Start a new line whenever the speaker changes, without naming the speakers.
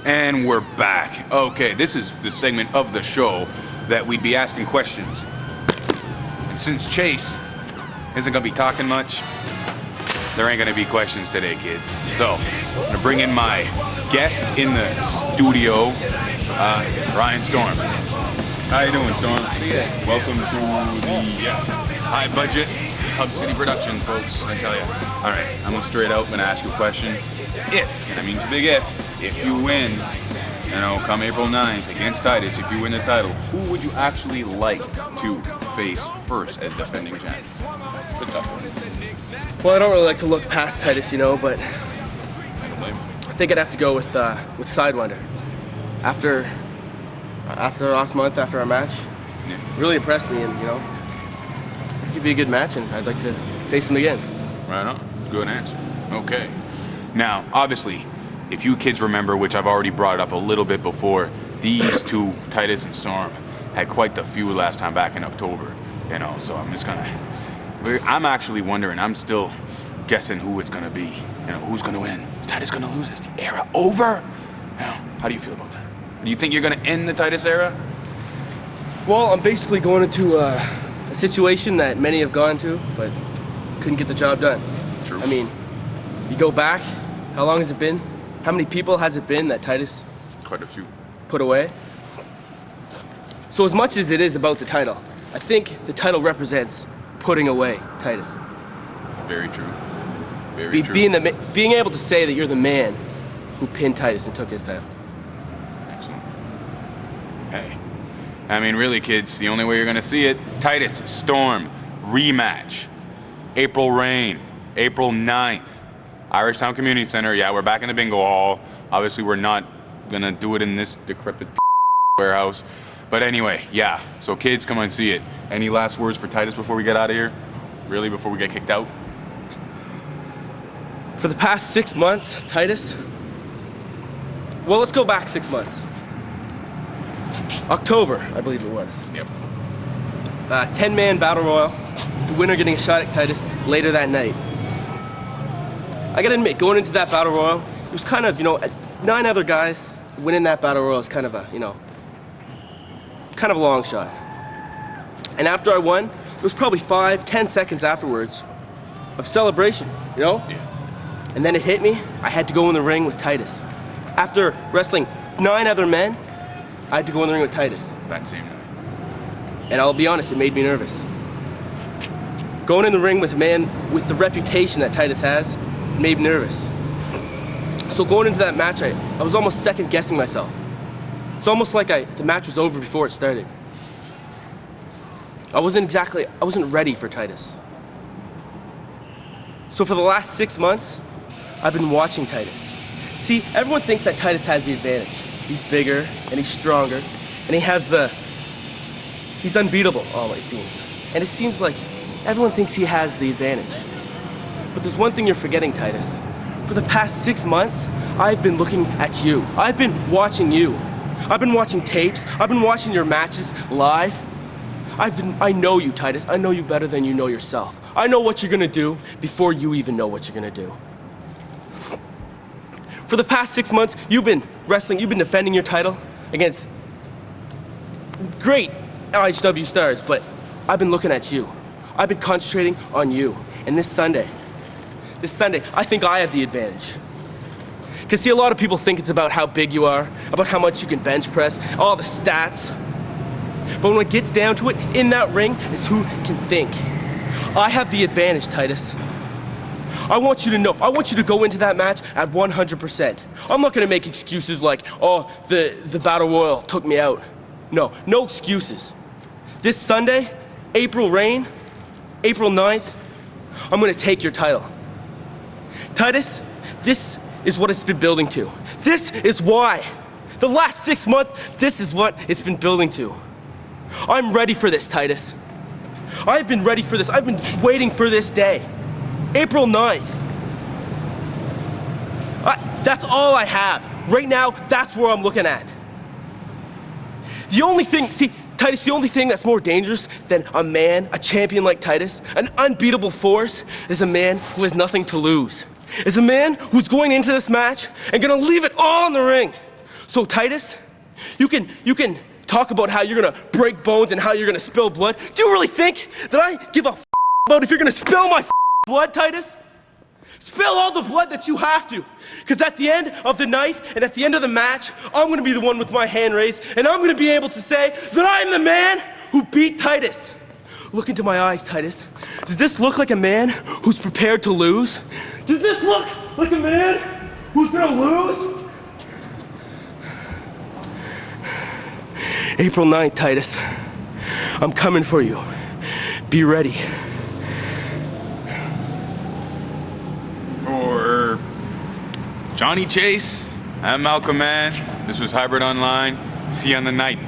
And we're back. Okay, this is the segment of the show that we'd be asking questions. And since Chase isn't gonna be talking much, there ain't gonna be questions today, kids. So, I'm gonna bring in my guest in the studio, Ryan Storm. How you doing, Storm? Welcome to the high budget Hub City Productions, folks, I tell you. All right, I'm gonna straight out gonna ask you a question. If, and that means a big if you win, you know, come April 9th against Titus, if you win the title, who would you actually like to face first as defending champ? Good tough one.
Well, I don't really like to look past Titus, you know, but I think I'd have to go with Sidewinder. After last month, after our match, really impressed me, and you know, it'd be a good match, and I'd like to face him again.
Right on. Good answer. Okay. Now, obviously, if you kids remember, which I've already brought up a little bit before, these two, Titus and Storm, had quite the feud last time back in October, you know, so I'm actually wondering, I'm still guessing who it's gonna be, you know, who's gonna win. Is Titus gonna lose? Is the era over? You know, how do you feel about that? Do you think you're gonna end the Titus era?
Well, I'm basically going into a situation that many have gone to, but couldn't get the job done.
True.
I mean, you go back, how long has it been? How many people has it been that Titus
Quite a few.
put away? So as much as it is about the title, I think the title represents putting away Titus.
Very true. Very true.
Being able to say that you're the man who pinned Titus and took his title.
Excellent. Hey, I mean, really, kids, the only way you're gonna see it, Titus, Storm, rematch, April Rain, April 9th, Irish Town Community Center. Yeah, we're back in the bingo hall. Obviously, we're not gonna do it in this decrepit warehouse. But anyway, yeah, so kids, come and see it. Any last words for Titus before we get out of here? Really, before we get kicked out?
For the past 6 months, Titus, well, let's go back 6 months. October, I believe it was.
Yep.
10-man battle royal, the winner getting a shot at Titus later that night. I gotta admit, going into that battle royal, it was kind of, you know, 9 other guys winning that battle royal is kind of a, you know, kind of a long shot. And after I won, it was probably 5-10 seconds afterwards of celebration, you know?
Yeah.
And then it hit me, I had to go in the ring with Titus. After wrestling 9 other men, I had to go in the ring with Titus.
That same night.
And I'll be honest, it made me nervous. Going in the ring with a man with the reputation that Titus has made me nervous. So going into that match, I was almost second guessing myself. It's almost like the match was over before it started. I wasn't ready for Titus. So for the last 6 months, I've been watching Titus. See, everyone thinks that Titus has the advantage. He's bigger, and he's stronger, and he's unbeatable, it seems. And it seems like everyone thinks he has the advantage. But there's one thing you're forgetting, Titus. For the past 6 months, I've been looking at you. I've been watching you. I've been watching tapes. I've been watching your matches live. I know you, Titus. I know you better than you know yourself. I know what you're gonna do before you even know what you're gonna do. For the past 6 months, you've been wrestling, you've been defending your title against great IHW stars, but I've been looking at you. I've been concentrating on you. And this Sunday, I think I have the advantage. Because see, a lot of people think it's about how big you are, about how much you can bench press, all the stats. But when it gets down to it, in that ring, it's who can think. I have the advantage, Titus. I want you to know, I want you to go into that match at 100%. I'm not gonna make excuses like, oh, the Battle Royal took me out. No excuses. This Sunday, April Rain, April 9th, I'm gonna take your title. Titus, this is what it's been building to. This is why. The last 6 months, this is what it's been building to. I'm ready for this, Titus. I've been ready for this. I've been waiting for this day. April 9th. That's all I have. Right now, that's where I'm looking at. The only thing, see, Titus, the only thing that's more dangerous than a man, a champion like Titus, an unbeatable force, is a man who has nothing to lose. Is a man who's going into this match and gonna leave it all in the ring. So Titus, you can talk about how you're gonna break bones and how you're gonna spill blood. Do you really think that I give a about if you're gonna spill my blood, Titus? Spill all the blood that you have to. Because at the end of the night and at the end of the match, I'm gonna be the one with my hand raised, and I'm gonna be able to say that I'm the man who beat Titus. Look into my eyes, Titus. Does this look like a man who's prepared to lose? Does this look like a man who's gonna lose? April 9th, Titus. I'm coming for you. Be ready.
For Johnny Chase, I'm Malcolm Mann. This was Hybrid Online. See you on the night.